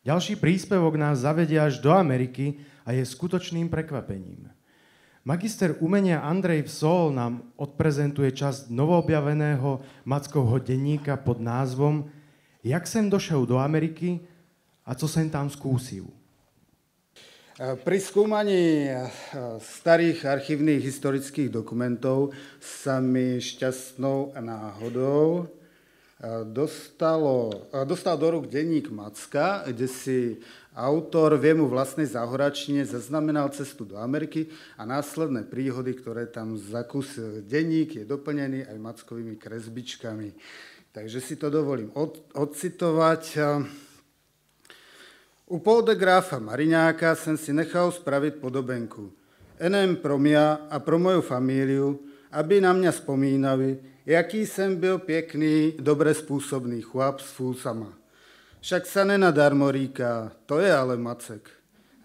Ďalší príspevok nás zavedie až do Ameriky a je skutočným prekvapením. Magister umenia Andrej Vsol nám odprezentuje časť novoobjaveného Mackovho denníka pod názvom Jak sem došel do Ameriky a co sem tam skúsil. Pri skúmaní starých archívnych historických dokumentov sa mi šťastnou náhodou dostal do rúk denník Macka, kde si autor v jemu vlastnej záhoračine zaznamenal cestu do Ameriky a následné príhody, ktoré tam zakúsil. Denník je doplnený aj Mackovými kresbičkami. Takže si to dovolím odcitovať. U Poldegráfa Mariňáka som si nechal spraviť podobenku. Enem pro mňa a pro moju famíliu, aby na mňa spomínali, jaký som byl pekný, dobre spôsobný chlap s fúsama. Však sa nenadarmo říká, to je ale Macek.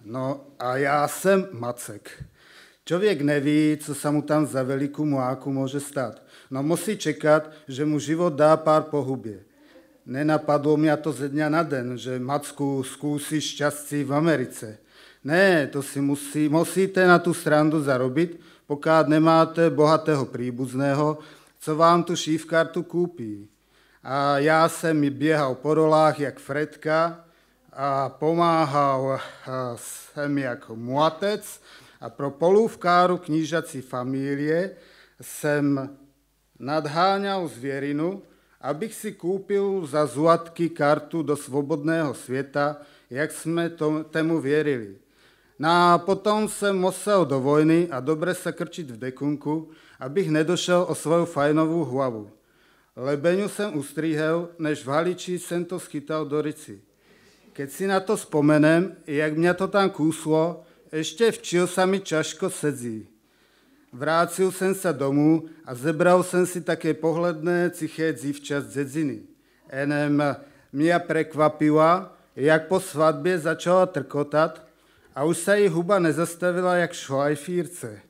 No a já jsem Macek. Člověk neví, co sa mu tam za velikou mláku môže stát. No musí čekat, že mu život dá pár pohubie. Nenapadlo mňa to ze dňa na den, že Macku skúsi šťastí v Americe. Ne, to si musíte na tú srandu zarobiť, pokud nemáte bohatého príbuzného, co vám tu šívkartu kúpí. A já jsem mi běhal po rolách jak Fredka a pomáhal jsem jako mlatec a pro polůvkáru knížací familie jsem nadháňal zvěrinu, abych si kúpil za zlatky kartu do svobodného světa, jak jsme tomu věrili. No a potom jsem musel do vojny a dobre sa krčiť v dekunku, abych nedošel o svoju fajnovú hlavu. Lebeňu jsem ustříhel, než v Haliči jsem to schytal do rici. Keď si na to spomenem, jak mňa to tam kúslo, ešte včil sa mi čaško sedzí. Vrátil jsem sa domů a zebral jsem si také pohledné ciché dzívča z dzedziny. Enem mě prekvapila, jak po svatbě začala trkotat a už sa jí huba nezastavila jak šlajfírce.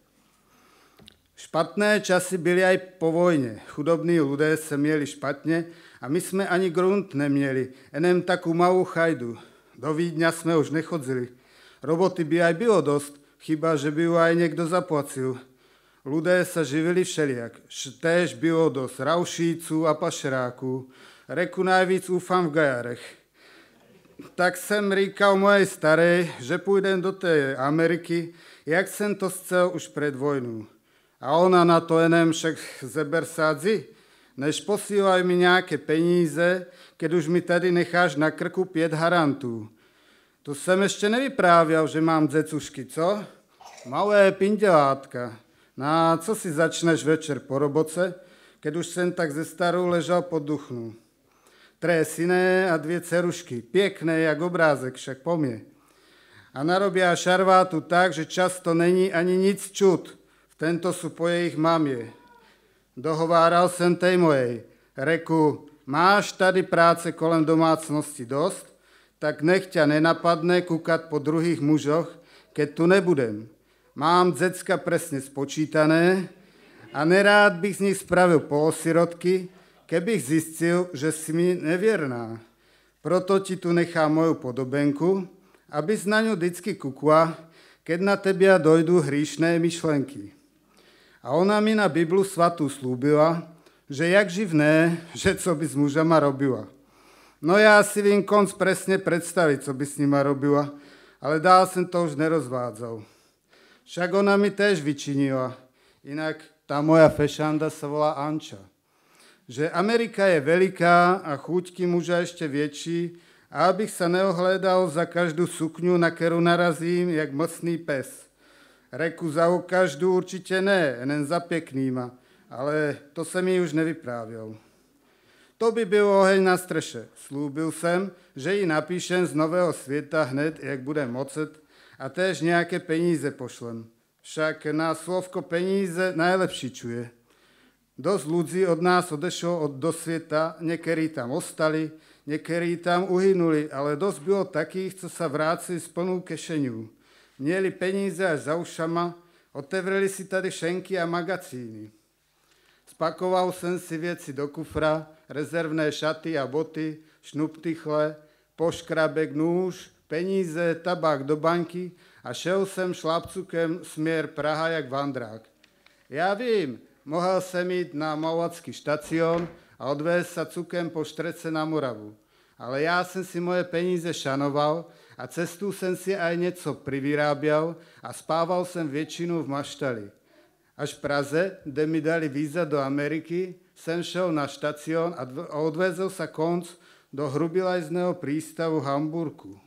Špatné časy byly aj po vojně. Chudobní ľudé se měli špatně a my jsme ani grunt neměli, enem takú malú chajdu. Do Vídňa jsme už nechodzili. Roboty by aj bylo dost, chyba, že by ju aj někdo zaplacil. Ľudé sa živili všelijak. Též bylo dost raušíců a pašeráků. Reku najvíc úfam v gajarech. Tak jsem říkal mojej starej, že půjdem do té Ameriky, jak jsem to chcel už před vojnou. A ona na to enem však zeber sádzi, než posílaj mi nějaké peníze, keď už mi tady necháš na krku 5 harantů. To jsem ještě nevyprávěl, že mám dzecušky, co? Malé pindelátka. No a co si začneš večer po roboce, keď už jsem tak ze starou ležal pod duchnu. 3 syné a 2 cerušky, pěkné jak obrázek, však po mne. A narobia šarvátu tak, že často není ani nic čut. V tento sú po jejich mamie. Dohováral jsem tej mojej. Reku, máš tady práce kolem domácnosti dost, tak nech ťa nenapadne kúkať po druhých mužoch, keď tu nebudem. Mám dzecka presne spočítané a nerád bych z nich spravil polosirotky, kebych zistil, že si mi nevierná. Proto ti tu nechám moju podobenku, abys na ňu vždycky kukla, keď na tebia dojdú hříšné myšlenky. A ona mi na Biblu svatú slúbila, že jak živné, že co by s mužama robila. No já si vím konc presne predstaviť, co by s nima robila, ale dál jsem to už nerozvádzal. Však ona mi též vyčinila, inak tá moja fešanda sa volá Anča. Že Amerika je veliká a chúťky muža ešte väčší a abych sa neohlédal za každú sukňu, na keru narazím, jak mocný pes. Reku za každú určite ne, jen za peknýma, ale to sa mi už nevyprávěl. To by byl oheň na streše. Slúbil jsem, že ji napíšem z Nového světa hned, jak bude mocet, a též nějaké peníze pošlem. Však na slovko peníze najlepší čuje. Dosť ľudí od nás odešlo do sveta, někteří tam ostali, někteří tam uhynuli, ale dosť bylo takých, co sa vrácili s plnou kešeňou. Měli peníze až za ušama, otevřeli si tady šenky a magazíny. Spakoval jsem si věci do kufra, rezervné šaty a boty, šnuptychle, poškrabek, nůž, peníze, tabák do banky a šel jsem šlapcukem směr Praha jak vandrák. Já vím, mohl jsem jít na Malovacký štacion a odvést sa cukem po Štrece na Moravu. Ale já jsem si moje peníze šanoval a cestu jsem si aj něco privyráběl a spával jsem většinu v maštali. Až v Praze, kde mi dali víza do Ameriky, jsem šel na štacion a odvezl sa konc do hrubilajzného prístavu Hamburku.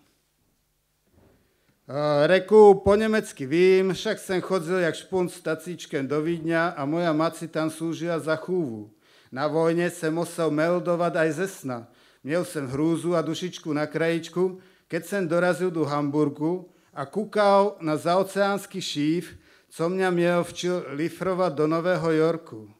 Reku, po německy vím, však jsem chodil jak špunt s tacíčkem do Vídňa a moja maci tam slúžila za chúvu. Na vojně jsem musel meldovat aj ze sna. Měl jsem hrůzu a dušičku na krajičku, keď jsem dorazil do Hamburgu a kúkal na zaoceánský šíf, co mě měl včil lifrovat do Nového Yorku.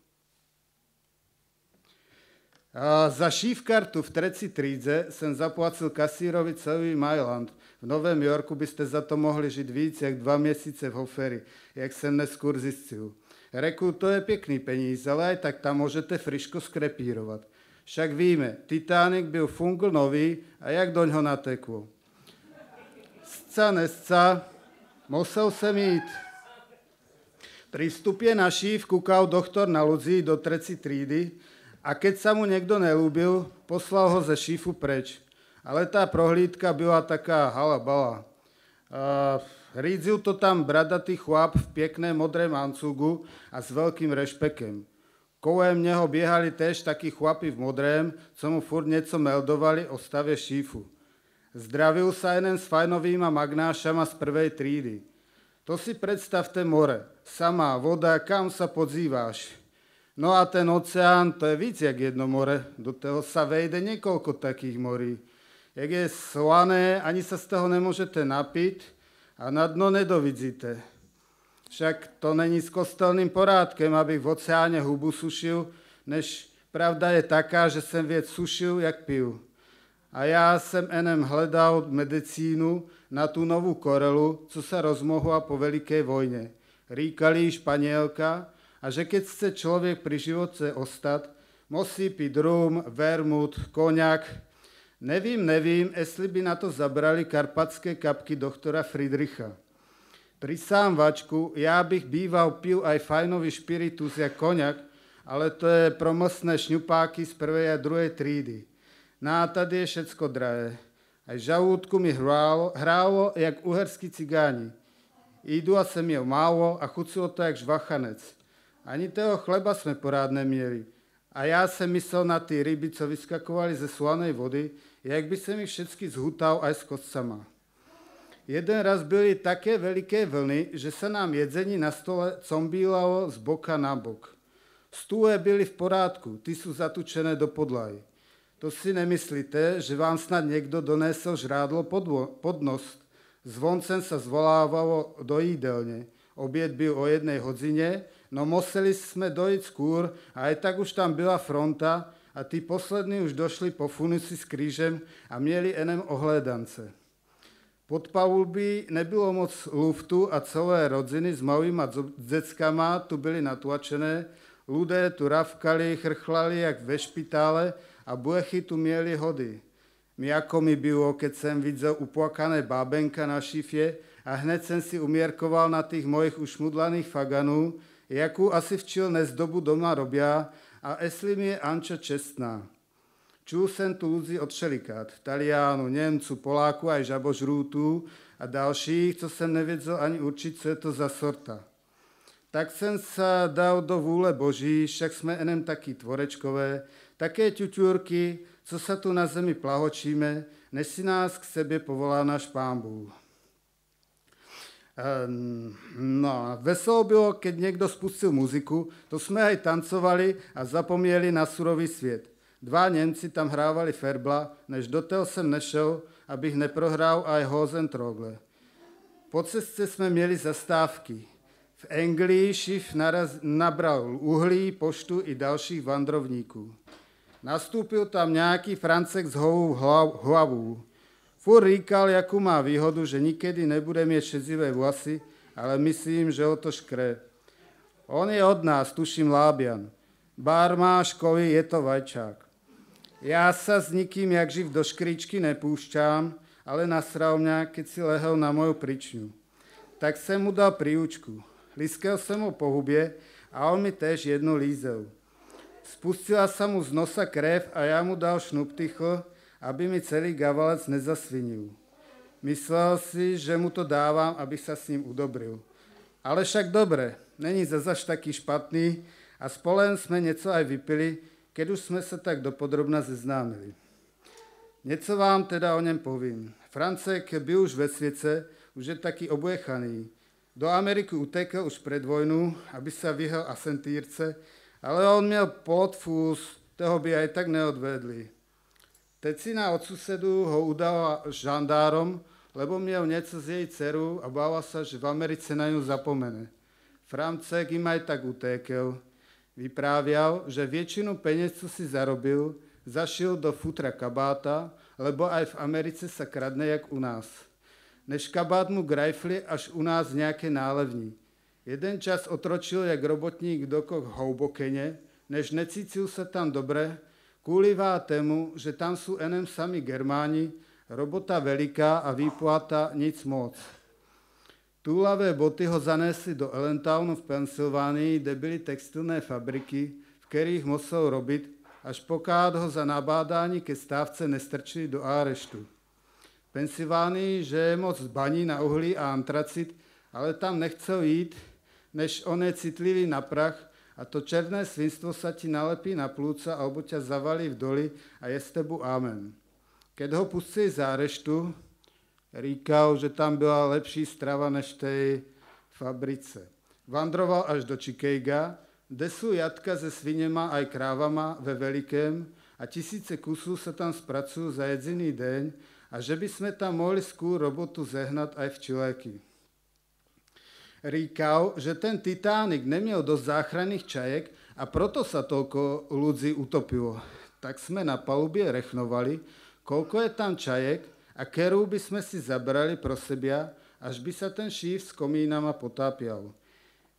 A za šífkartu v treci trídze jsem zaplacil kasírovi celý Mailand. V Novém Yorku byste za to mohli žít víc jak 2 měsíce v Hoferi, jak jsem neskôr zistil. Reku, to je pěkný peníz, ale aj tak tam můžete friško skrepírovat. Však víme, Titanic byl fungl nový a jak doňho nateklo. Sca nesca, musel jsem jít. Pri vstupě na šíf kúkal doktor na Luzi do treci trídy a keď sa mu někdo nelúbil, poslal ho ze šífu preč. Ale tá prohlídka byla taká halabala. Rídzil to tam bradatý chlap v pěkném modrém ancugu a s velkým rešpekem. Kolem něho běhali též takí chlapi v modrém, co mu furt něco meldovali o stave šífu. Zdravil sa jeden s fajnovýma magnášama z prvej trídy. To si predstavte more, samá voda, kam sa podzýváš. No a ten oceán, to je víc jak jedno more, do toho sa vejde niekoľko takých morí. Jak je slané, ani sa z toho nemôžete napiť a na dno nedovidzíte. Však to není s kostelným porádkem, abych v oceáne hubu sušil, než pravda je taká, že jsem věc sušil, jak pil. A já jsem enem hledal medicínu na tu novou korelu, co se rozmohla po veliké vojně. Říkali jí Španělka, a že keď chce člověk pri životce ostat, musí pít rum, vermut, koňak. Nevím, jestli by na to zabrali karpatské kapky doktora Friedricha. Pri sám vačku, já bych býval pil aj fajnový špiritus jak koňak, ale to je pro mlsné šňupáky z prvej a druhej trídy. No a tady je všecko drahé. Aj žalúdku mi hrálo jak uherskí cigáni. Jídla jsem měl málo a chucilo to jak žvachanec. Ani toho chleba jsme porád neměli. A já jsem myslel na ty ryby, co vyskakovali ze slanej vody, jak by jsem ich všetky zhutal aj s kostcama. Jeden raz byly také veliké vlny, že se nám jedzení na stole combílalo z boka na bok. Stůle byly v porádku, ty jsou zatučené do podlahy. To si nemyslíte, že vám snad někdo donesl žrádlo pod nos. Zvoncem sa zvolávalo do jídelně. Oběd byl o 1 hodině, no museli jsme dojít skôr a aj tak už tam byla fronta a tí poslední už došli po funisi s krížem a měli enem ohlédance. Pod palubí nebylo moc luftu a celé rodziny s malýma deckama tu byly natlačené, ľudé tu ravkali, chrchlali jak ve špitále a blechy tu měli hody. Jako mi bylo, keď jsem viděl uplakané bábenka na šifě a hned jsem si umierkoval na tých mojich ušmudlaných faganů, jakou asi včil nezdobu doma robia a jestli mi je Anča čestná. Čul jsem tu ľudí od všelikát, Taliánu, Němcu, Poláku aj žabožrútů a dalších, co jsem nevěděl ani určit, co je to za sorta. Tak jsem sa dal do vůle Boží, však jsme enem taký tvorečkové, také ťuťurky, co sa tu na zemi plahočíme, než si nás k sebe povolá náš Pán Bůh. No, veselo bylo, keď někdo spustil muziku, to jsme aj tancovali a zapomněli na surový svět. 2 Němci tam hrávali ferbla, než do toho jsem nešel, abych neprohrál aj Hosentrogle. Po cestě jsme měli zastávky. V Anglii šif nabral uhlí, poštu i dalších vandrovníků. Nastoupil tam nějaký Francek s holou hlavou. Furt říkal, jakou má výhodu, že nikdy nebude mít šezivé vlasy, ale myslím, že ho to škre. On je od nás, tuším Lábian. Bár má školy, je to vajčák. Ja sa s nikým jak živ do škričky nepúšťam, ale nasral mňa, keď si lehel na moju pričňu. Tak som mu dal príučku. Liskel som ho po hubie a on mi též jednu lízel. Spustila sa mu z nosa krev a ja mu dal šnuptychl, aby mi celý gavalec nezasvinil. Myslel si, že mu to dávam, aby sa s ním udobril. Ale však dobre, není zazaž taký špatný a spolem sme něco aj vypili, keď už sme sa tak dopodrobna zeznámili. Něco vám teda o něm povím. Francek byl už ve světce, už je taký obuechaný. Do Ameriky utekl už pred vojnu, aby sa vyhel asentírce, ale on měl plotfús, toho by aj tak neodvedli. Tecina od susedu ho udala žandárom, lebo měl něco s její dcerou a bála sa, že v Americe na ňu zapomene. Francek im aj tak utékel. Vyprávial, že většinu peněz, co si zarobil, zašil do futra kabáta, lebo aj v Americe sa kradne jak u nás. Než kabát mu grajfli až u nás nějaké nálevní. Jeden čas otročil jak robotník do houbokene, než necítil se tam dobre, kvůlivá tému, že tam sú enem sami Germáni, robota veliká a výplata nic moc. Túlavé boty ho zanesli do Allentownu v Pensylvánii, kde byly textilné fabriky, v kterých musel robit, až pokád ho za nabádání ke stávce nestrčili do areštu. V Pensylvánii, že je moc baní na uhlí a antracit, ale tam nechcel jít, než on je citlivý na prach a to černé svinstvo sa ti nalepí na plúca alebo ťa zavalí v doli a je z tebu amen. Keď ho pustili z areštu, říkal, že tam byla lepší strava než v tej fabrice. Vandroval až do Chicaga, kde sú jatka se svinema aj krávama ve velikém a tisíce kusů sa tam spracujú za jediný deň a že by sme tam mohli skôr robotu zehnat aj v Čiléky. Říkal, že ten Titanic neměl dost záchranných čajek a proto sa toľko ľudí utopilo. Tak sme na palubě rechnovali, koľko je tam čajek a kerú by sme si zabrali pro sebia, až by sa ten šíf s komínama potápial.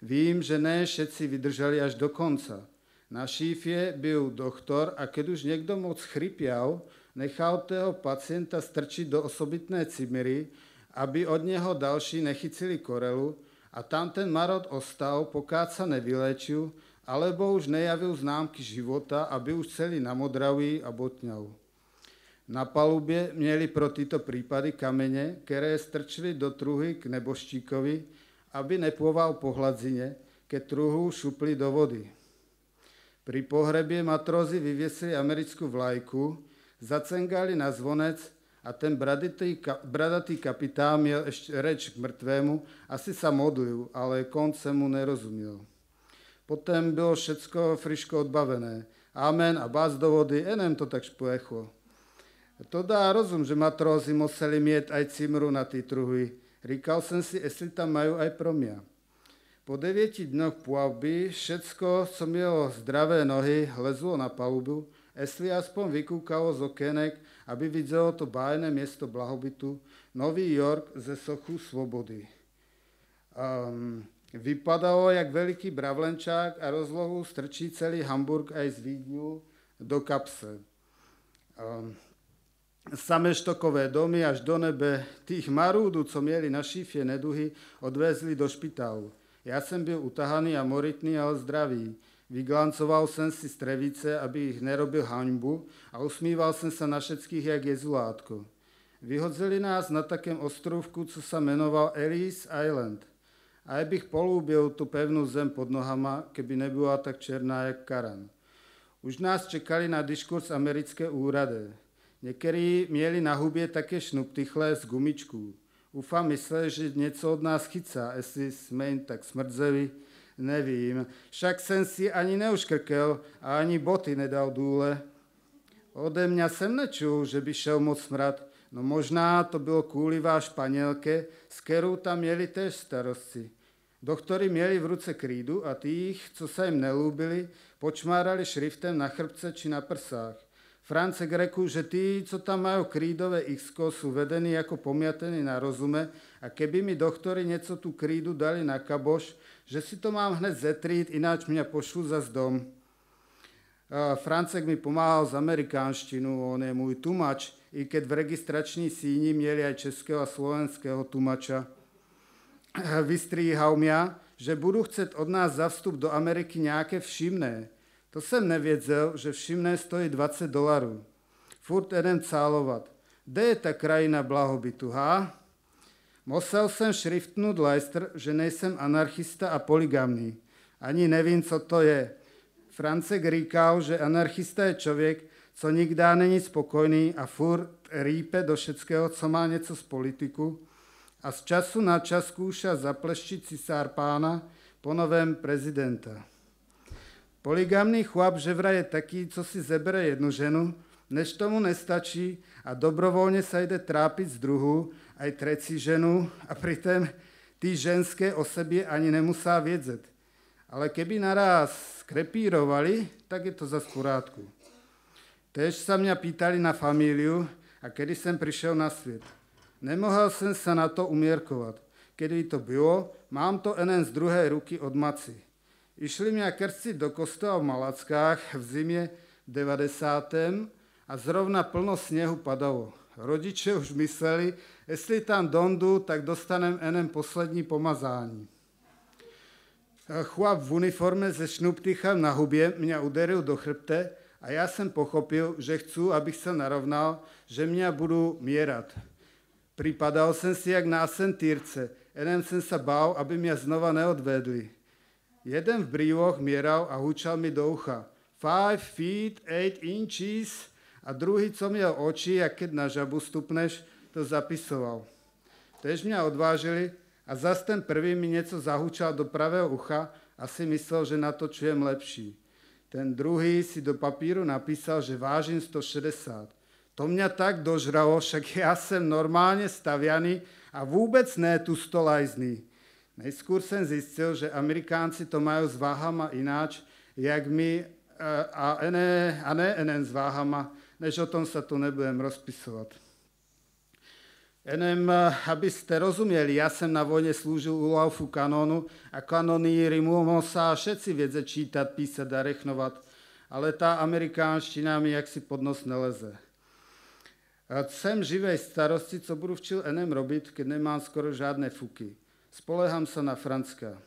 Vím, že ne všetci vydržali až do konca. Na šífě byl doktor a keď už někdo moc chrypial, nechal toho pacienta strčiť do osobitné cimiry, aby od něho další nechycili korelu a tam ten marod ostal, pokád sa nevylečil, alebo už nejavil známky života, aby už celý namodraví a botňal. Na palubě měli pro tyto prípady kamene, které strčili do truhy k neboštíkovi, aby neploval po hladzině, keď truhu šupli do vody. Pri pohrebě matrózy vyvěsili americkou vlajku, zacengali na zvonec a ten bradatý kapitán měl ještě reč k mrtvému, asi sa modlil, ale konce mu nerozuměl. Potom bylo všecko friško odbavené. Amen a bác do vody, enem to tak šplechlo. To dá rozum, že matrózy museli mít aj cimru na ty truhy. Říkal jsem si, jestli tam majú aj pro mě. Po 9 dňoch plavby všecko, co mělo zdravé nohy, lezlo na palubu, jestli aspoň vykúkalo z okének, aby vidělo to bájné město blahobytu, Nový York ze sochu svobody. Vypadalo jak veliký bravlenčák a rozlohu strčí celý Hamburg aj z Vídňu do kapse. Samé štokové domy až do nebe, tých marúdu, co měli na šífě neduhy, odvezli do špitálu. Já jsem byl utahaný a moritný, ale zdravý. Vyglancoval jsem si strevice, aby ich nerobil hanbu a usmíval jsem se na všetkých jak jezulátko. Vyhodzili nás na takém ostrovku, co sa menoval Ellis Island. A bych polúbil tu pevnú zem pod nohama, keby nebyla tak černá jak Karan. Už nás čekali na diskurs americké úrady. Někteří měli na hubě také šnuptychle z gumičků. Ufam mysleli, že něco od nás chycá, jestli jsme jim tak smrdzeli, nevím. Však jsem si ani neuškrkel a ani boty nedal důle. Ode mňa jsem nečul, že by šel moc smrad. No možná to bylo kvůlivá Španělke, s kterou tam měli též starostci. Doktory měli v ruce krídu a tých, co se jim nelúbili, počmárali šriftem na chrbce či na prsách. Francek řekl, že tí, co tam majú krídové X-ko, sú vedení jako pomiatení na rozume a keby mi doktori něco tu krídu dali na kaboš, že si to mám hned zetrít, ináč mňa pošlu zas dom. Francek mi pomáhal s amerikánštinou, on je můj tumač, i keď v registrační síni měli aj českého a slovenského tumača. Vystříhal mě, že budu chcet od nás za vstup do Ameriky nějaké všimné. To jsem nevěděl, že všimné stojí $20. Furt jeden cálovat. Kde je ta krajina blahobytu, ha? Musel jsem šriftnout Leicester, že nejsem anarchista a polygamný. Ani nevím, co to je. Francek říkal, že anarchista je člověk, co nikdy není spokojný a furt rýpe do všetkého, co má něco z politiku a z času na čas zkouša zapleštit cisár pána po novém prezidenta. Polygamný chlap ževra je taký, co si zebere jednu ženu, než tomu nestačí a dobrovolně se jde trápit z druhou, aj třetí ženu a přitom ty ženské o sobě ani nemusá vědět. Ale keby naraz krepírovali, tak je to zas v porádku. Tež se mě pýtali na familiu a kedy jsem přišel na svět. Nemohel jsem se na to umírkovat. Kedy to bylo, mám to jen z druhé ruky od maci. Išli mě krstit do kostela v Malackách v zimě 90. a zrovna plno sněhu padalo. Rodiče už mysleli, jestli tam dondu, tak dostanem jen poslední pomazání. Chlap v uniformě se šnuptychem na hubě mě uderil do chrbte a já jsem pochopil, že chci, abych se narovnal, že mě budu mírat. Připadal jsem si jak na asentírce, jenom jsem se bál, aby mě znova neodvedli. Jeden v brýloch míral a hučal mi do ucha 5 feet 8 inches a druhý, co měl oči, jak keď na žabu stupneš, to zapisoval. Tež mě odvážili a zas ten prvý mi něco zahučal do pravého ucha a si myslel, že na to čujem lepší. Ten druhý si do papíru napísal, že vážím 160. To mě tak dožralo, však já jsem normálně stavěný a vůbec ne tu stolajzný. Nejskôr jsem zjistil, že Amerikánci to mají s váhama ináč, jak my, a ne jen s váhama, než o tom se tu nebudem rozpisovat. Jenom, abyste rozuměli, já jsem na vojně slúžil u laufu kanonu a kanoníry musá všetci vědět čítat, písat a rechnovat, ale ta amerikánština mi jaksi pod nos neleze. Jsem živej starosti, co budu včil enem robit, keď nemám skoro žádné fuky. Spolehám se na Francka.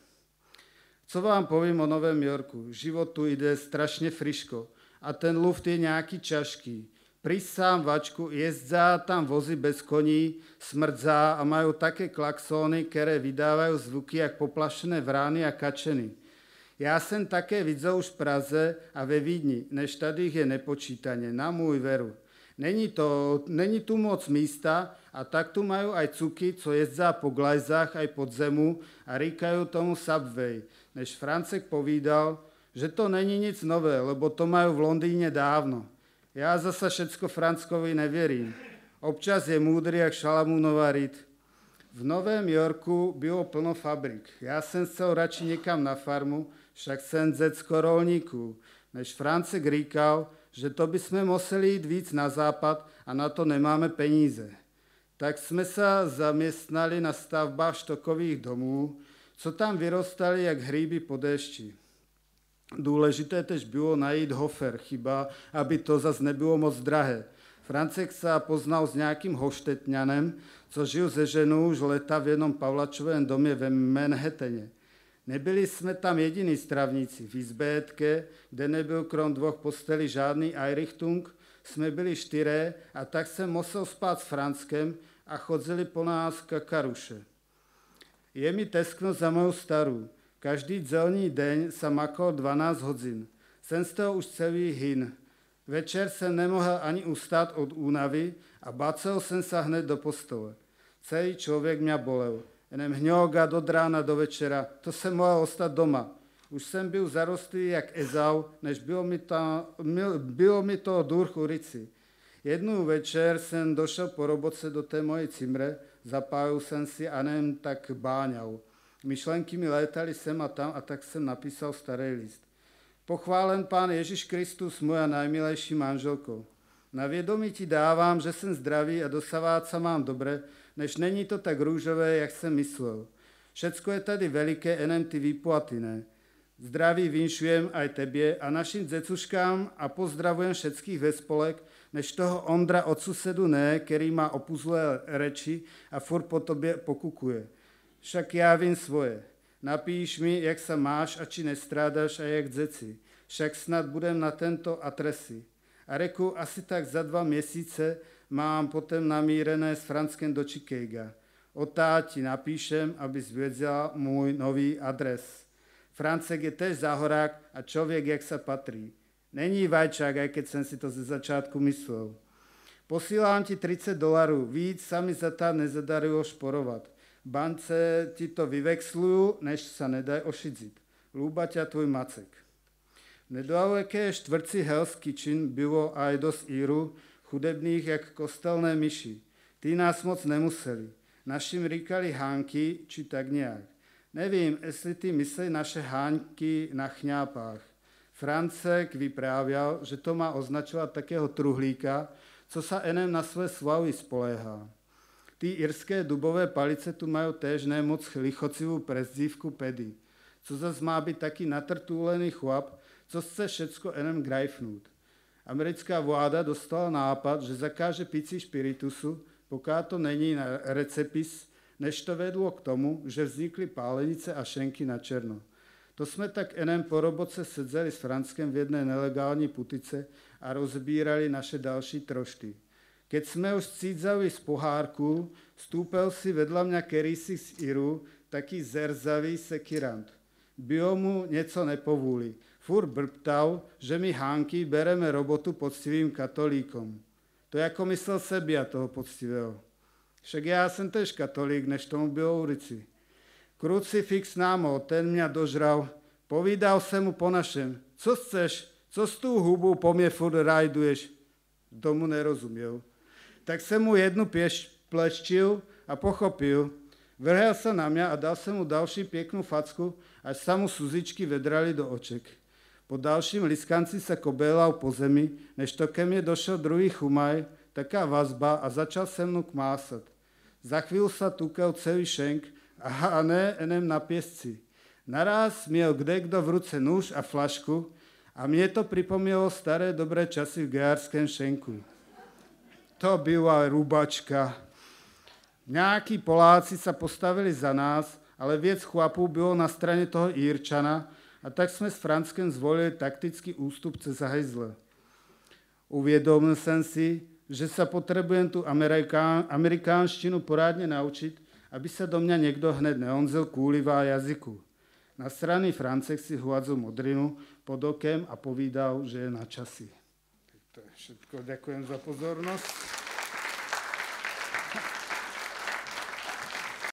Co vám povím o Novém Yorku? Život tu jde strašně friško a ten luft je nějaký čašký. Prisám vačku, jezdá tam vozy bez koní, smrdzá a mají také klaxony, které vydávají zvuky jak poplašené vrány a kačeny. Já jsem také viděl už v Praze a ve Vídni, než tady je nepočítaně, na můj veru. Není tu moc místa a tak tu mají aj cuky, co jezdá po glajzách aj pod zemu a říkají tomu Subway, než Francek povídal, že to není nic nové, lebo to mají v Londýně dávno. Já zase všecko Franckovi nevěřím. Občas je můdrý jak Šalamúnova Rýt. V Novém Yorku bylo plno fabrik. Já jsem chcel radši někam na farmu, však jsem z rolníků, než Francek říkal, že to bychom museli jít víc na západ a na to nemáme peníze. Tak jsme se zaměstnali na stavbách štokových domů, co tam vyrostali jak hříby po déšti. Důležité tež bylo najít hofer, chyba, aby to zase nebylo moc drahé. Francek se poznal s nějakým hoštetňanem, co žil se ženou už leta v jednom Pavlačovém domě ve Manhattaně. Nebyli jsme tam jediní stravníci. V izbétke, kde nebyl krom 2 postelí žádný Einrichtung, jsme byli 4 a tak jsem musel spát s Franckem a chodzili po nás kakaruše. Je mi teskno za mou starou. Každý dzelní den jsem makal 12 hodin. Jsem z toho už celý hin. Večer jsem nemohl ani ustát od únavy a bacel jsem se hned do postele. Celý člověk mě bolel. Jenom hňoga do rána do večera, to jsem mohl ostat doma. Už jsem byl zarostlý jak Ezau, než bylo mi to durch ulici. Jednou večer jsem došel po roboce do té mojej cimre, zapálil jsem si a nevím, tak báňal. Myšlenky mi létaly sem a tam a tak jsem napísal starý list. Pochválen Pán Ježíš Kristus, moja najmilejší manželko. Na vědomí ti dávám, že jsem zdravý a dosavát se mám dobré, než není to tak růžové, jak jsem myslel. Všecko je tady veliké, jenom ty výplaty ne. Zdraví vinšujem aj tebie a našim dzecuškám a pozdravujem všetkých ve spolek, než toho Ondra od susedu ne, který má opuzlé reči a furt po tobě pokukuje. Však já vím svoje. Napíš mi, jak sa máš a či nestrádaš a jak dzeci. Však snad budem na tento adresy. A reku, asi tak za 2 měsíce mám potom namírené s Franckem do Chicaga. O táti napíšem, abys věděla můj nový adres. Francek je tež záhorák a člověk, jak sa patrí. Není vajčák, aj keď jsem si to ze začátku myslel. Posílám ti $30, víc sa mi za tá nezadarilo šporovat. Bance ti to vyvexlujú, než sa nedaj ošidziť. Lúba ťa tvoj Macek. V nedaleké štvrci Hell's Kitchen bylo aj dosť Íru, chudebných jak kostelné myši. Tí nás moc nemuseli. Našim říkali Hánky, či tak nejak. Nevím, jestli ty myslí naše Hánky na chňápách. Francek vyprávěl, že to má označovat takého truhlíka, co sa enem na své slavy spoléhá. Ty irské dubové palice tu majú též nemoc lichocivú prezdívku pedy, co zas má byť taký natrtúlený chlap, co chce všetko enem grajfnúť. Americká vláda dostala nápad, že zakáže pici špiritusu, pokiaľ to není na recepis, než to vedlo k tomu, že vznikly pálenice a šenky na černo. To sme tak enem po roboce sedzeli s Franckem v jednej nelegální putice a rozbírali naše další trošty. Keď sme už cídzali z pohárku, stúpel si vedľa mňa kerýsi z Iru, taký zerzavý sekirant. Bylo mu nieco nepovúli. Furt brbtal, že my Hánky bereme robotu poctivým katolíkom. To jako myslel sebia toho poctivého. Však já jsem tež katolík, než tomu bylo v ulici. Krucifix námo, ten mňa dožral. Povídal jsem mu po našem. Co chceš? Co s tú hubu po mne furt rajduješ? Tomu nerozumiel. Tak jsem mu jednu pleštil a pochopil. Vrhel sa na mňa a dal som mu další pěknú facku, až sa mu suzičky vedrali do oček. Po dalším liskanci sa kobélal po zemi, než to ke mne došel druhý chumaj, taká vazba a začal se mnou kmásat. Za chvíľu sa tukel celý šenk a ne enem na piesci. Naraz miel kdekdo v ruce nůž a flašku a mne to pripomnělo staré dobré časy v gejárském šenku. To byla rubačka. Nějakí Poláci sa postavili za nás, ale viec chlapů bylo na straně toho Írčana a tak jsme s Franckem zvolili taktický ústup cez hajzle. Uvědomil jsem si, že sa potrebujem tu amerikánštinu porádne naučiť, aby sa do mňa niekto hned neonzel kúlivá jazyku. Na strany Francek si hľadzol modrinu pod okem a povídal, že je na časy. To je všetko. Ďakujem za pozornosť.